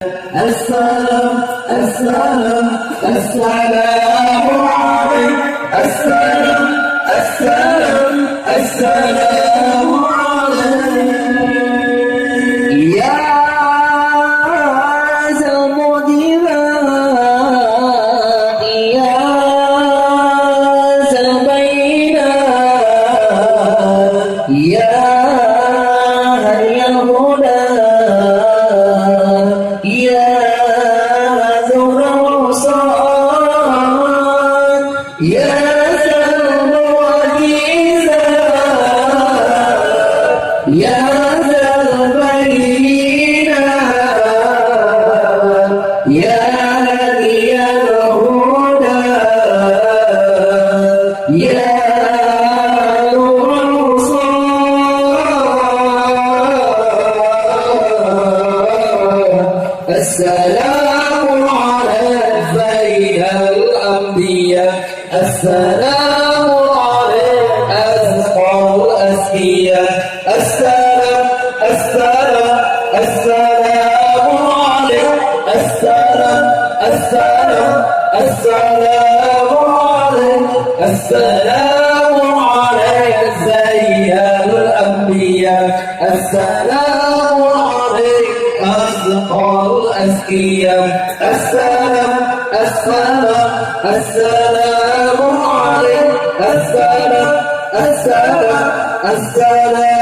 السلام السلام السلام عليك السلام السلام السلام عليك يا زمودنا يا زبينا يا يا ذا المعجزة يا ذا البينة يا هادي الهدى يا نور الوصال السلام عليك بين الأنبياء السلام عليك أزكى الأزكياء السلام السلام السلام عليك السلام السلام السلام عليك السلام عليك زين الأنبياء السلام عليك أزكى الأزكياء السلام السلام السلام عليك السلام السلام السلام